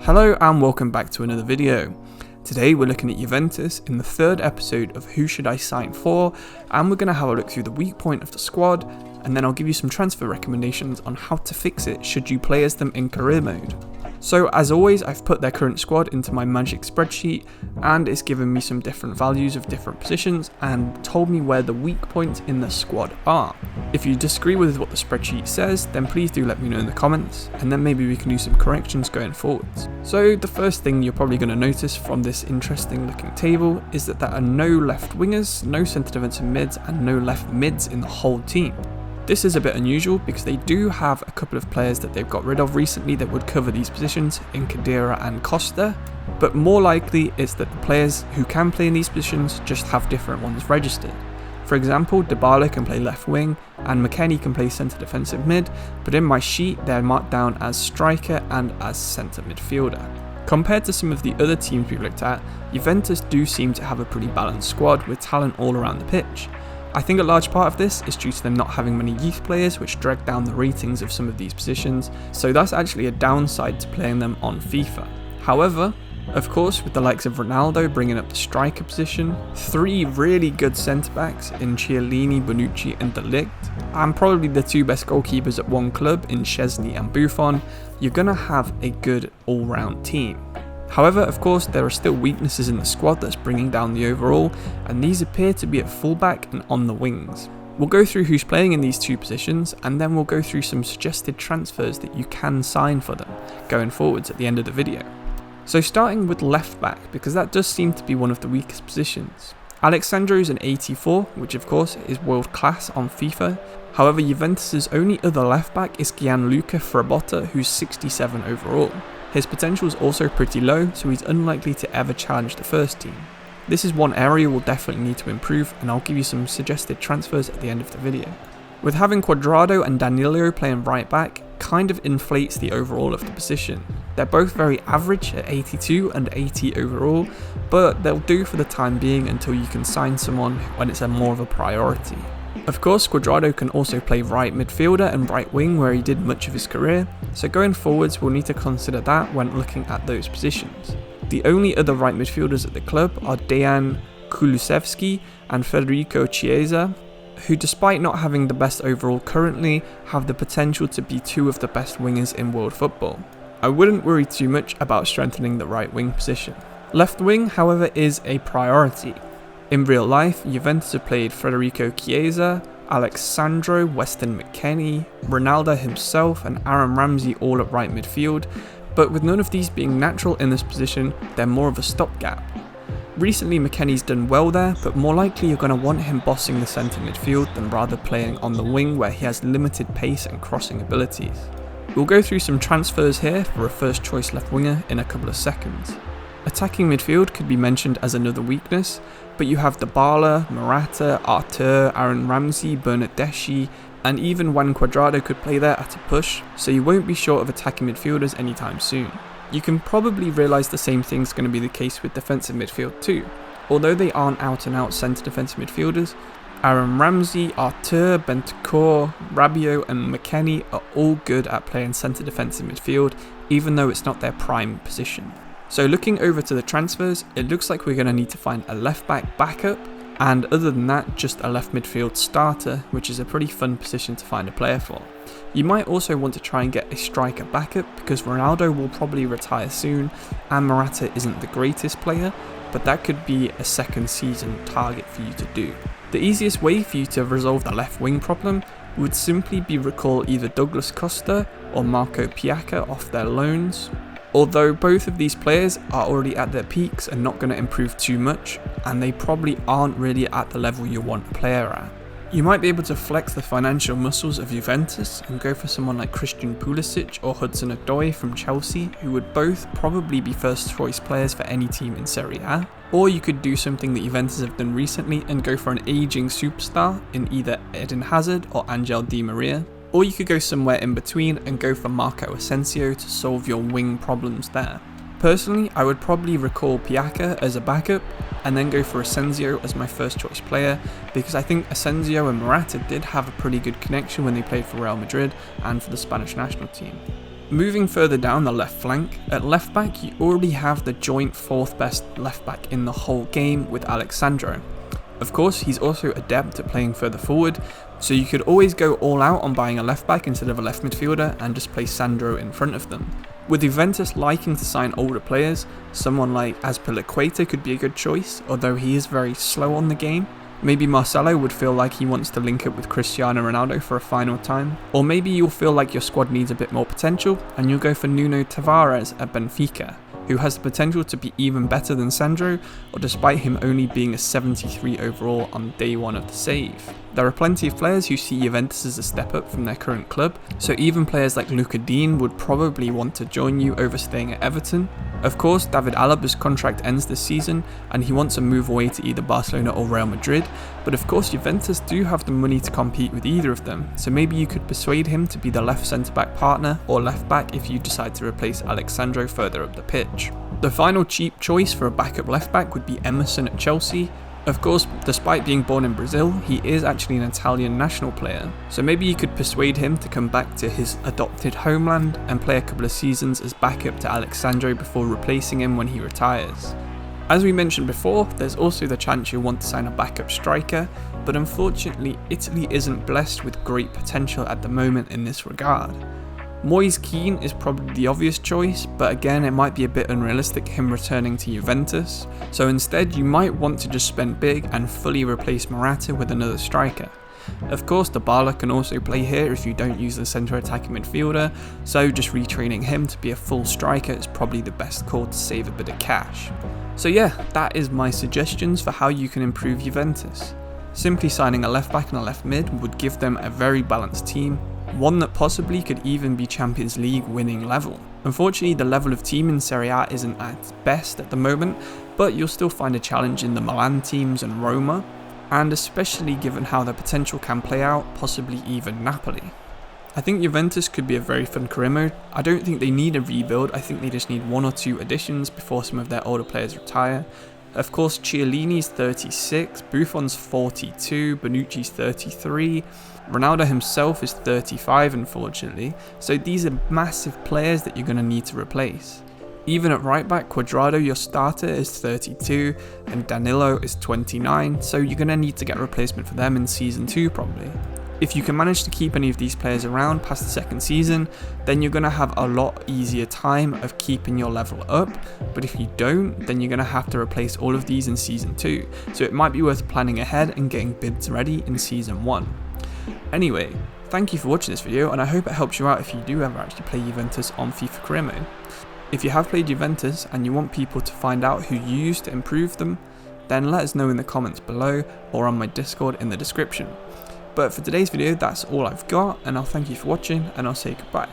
Hello and welcome back to another video. Today we're looking at Juventus in the third episode of Who Should I Sign For, and we're going to have a look through the weak point of the squad, and then I'll give you some transfer recommendations on how to fix it should you play as them in career mode. So as always, I've put their current squad into my magic spreadsheet, and it's given me some different values of different positions and told me where the weak points in the squad are. If you disagree with what the spreadsheet says, then please do let me know in the comments, and then maybe we can do some corrections going forwards. So the first thing you're probably going to notice from this interesting looking table is that there are no left wingers, no centre defensive mids, and no left mids in the whole team. This is a bit unusual because they do have a couple of players that they've got rid of recently that would cover these positions in Khedira and Costa, but more likely it's that the players who can play in these positions just have different ones registered. For example, Dybala can play left wing and McKennie can play centre defensive mid, but in my sheet they're marked down as striker and as centre midfielder. Compared to some of the other teams we've looked at, Juventus do seem to have a pretty balanced squad with talent all around the pitch. I think a large part of this is due to them not having many youth players, which drag down the ratings of some of these positions, so that's actually a downside to playing them on FIFA. However, of course, with the likes of Ronaldo bringing up the striker position, three really good centre-backs in Chiellini, Bonucci and De Ligt, and probably the two best goalkeepers at one club in Szczesny and Buffon, you're going to have a good all-round team. However, of course, there are still weaknesses in the squad that's bringing down the overall, and these appear to be at fullback and on the wings. We'll go through who's playing in these two positions, and then we'll go through some suggested transfers that you can sign for them going forwards at the end of the video. So starting with left back, because that does seem to be one of the weakest positions. Alexandro is an 84, which of course is world class on FIFA. However, Juventus' only other left back is Gianluca Frabotta, who's 67 overall. His potential is also pretty low, so he's unlikely to ever challenge the first team. This is one area we'll definitely need to improve, and I'll give you some suggested transfers at the end of the video. With having Cuadrado and Danilo playing right back, kind of inflates the overall of the position. They're both very average at 82 and 80 overall, but they'll do for the time being until you can sign someone when it's more of a priority. Of course, Cuadrado can also play right midfielder and right wing where he did much of his career, so going forwards we'll need to consider that when looking at those positions. The only other right midfielders at the club are Dejan Kulusevski and Federico Chiesa, who despite not having the best overall currently, have the potential to be two of the best wingers in world football. I wouldn't worry too much about strengthening the right wing position. Left wing, however, is a priority. In real life, Juventus have played Federico Chiesa, Alexandro, Weston McKennie, Ronaldo himself and Aaron Ramsey all at right midfield, but with none of these being natural in this position, they're more of a stopgap. Recently McKennie's done well there, but more likely you're going to want him bossing the centre midfield than rather playing on the wing where he has limited pace and crossing abilities. We'll go through some transfers here for a first choice left winger in a couple of seconds. Attacking midfield could be mentioned as another weakness, but you have Dybala, Morata, Arthur, Aaron Ramsey, Bernardeschi, and even Juan Cuadrado could play there at a push, so you won't be short of attacking midfielders anytime soon. You can probably realise the same thing's going to be the case with defensive midfield too. Although they aren't out and out centre defensive midfielders, Aaron Ramsey, Arthur, Bentancur, Rabiot and McKennie are all good at playing centre defensive midfield, even though it's not their prime position. So looking over to the transfers, it looks like we're going to need to find a left back backup, and other than that, just a left midfield starter, which is a pretty fun position to find a player for. You might also want to try and get a striker backup because Ronaldo will probably retire soon and Morata isn't the greatest player, but that could be a second season target for you to do. The easiest way for you to resolve the left wing problem would simply be recall either Douglas Costa or Marco Piacca off their loans. Although both of these players are already at their peaks and not going to improve too much, and they probably aren't really at the level you want a player at. You might be able to flex the financial muscles of Juventus and go for someone like Christian Pulisic or Hudson-Odoi from Chelsea, who would both probably be first choice players for any team in Serie A. Or you could do something that Juventus have done recently and go for an aging superstar in either Eden Hazard or Angel Di Maria. Or you could go somewhere in between and go for Marco Asensio to solve your wing problems there. Personally, I would probably recall Piacca as a backup and then go for Asensio as my first choice player, because I think Asensio and Morata did have a pretty good connection when they played for Real Madrid and for the Spanish national team. Moving further down the left flank, at left back you already have the joint 4th best left back in the whole game with Alexandro. Of course, he's also adept at playing further forward, so you could always go all out on buying a left back instead of a left midfielder and just place Sandro in front of them. With Juventus liking to sign older players, someone like Azpilicueta could be a good choice, although he is very slow on the game. Maybe Marcelo would feel like he wants to link up with Cristiano Ronaldo for a final time. Or maybe you'll feel like your squad needs a bit more potential and you'll go for Nuno Tavares at Benfica, who has the potential to be even better than Sandro, or despite him only being a 73 overall on day one of the save. There are plenty of players who see Juventus as a step up from their current club, so even players like Luca Dean would probably want to join you over staying at Everton. Of course, David Alaba's contract ends this season and he wants to move away to either Barcelona or Real Madrid, but of course Juventus do have the money to compete with either of them, so maybe you could persuade him to be the left centre back partner or left back if you decide to replace Alexandro further up the pitch. The final cheap choice for a backup left back would be Emerson at Chelsea. Of course, despite being born in Brazil, he is actually an Italian national player, so maybe you could persuade him to come back to his adopted homeland and play a couple of seasons as backup to Alexandro before replacing him when he retires. As we mentioned before, there's also the chance you'll want to sign a backup striker, but unfortunately Italy isn't blessed with great potential at the moment in this regard. Moise Kean is probably the obvious choice, but again it might be a bit unrealistic him returning to Juventus, so instead you might want to just spend big and fully replace Morata with another striker. Of course, Dybala can also play here if you don't use the centre attacking midfielder, so just retraining him to be a full striker is probably the best call to save a bit of cash. So yeah, that is my suggestions for how you can improve Juventus. Simply signing a left back and a left mid would give them a very balanced team, one that possibly could even be Champions League winning level. Unfortunately, the level of team in Serie A isn't at best at the moment, but you'll still find a challenge in the Milan teams and Roma, and especially given how their potential can play out, possibly even Napoli. I think Juventus could be a very fun career mode. I don't think they need a rebuild, I think they just need 1 or 2 additions before some of their older players retire. Of course, Chiellini's 36, Buffon's 42, Bonucci's 33, Ronaldo himself is 35 unfortunately, so these are massive players that you're going to need to replace. Even at right back, Cuadrado, your starter, is 32 and Danilo is 29, so you're going to need to get a replacement for them in season 2 probably. If you can manage to keep any of these players around past the second season, then you're going to have a lot easier time of keeping your level up, but if you don't, then you're going to have to replace all of these in season 2, so it might be worth planning ahead and getting bids ready in season 1. Anyway, thank you for watching this video, and I hope it helps you out if you do ever actually play Juventus on FIFA Career Mode. If you have played Juventus and you want people to find out who you used to improve them, then let us know in the comments below or on my Discord in the description. But for today's video, that's all I've got, and I'll thank you for watching, and I'll say goodbye.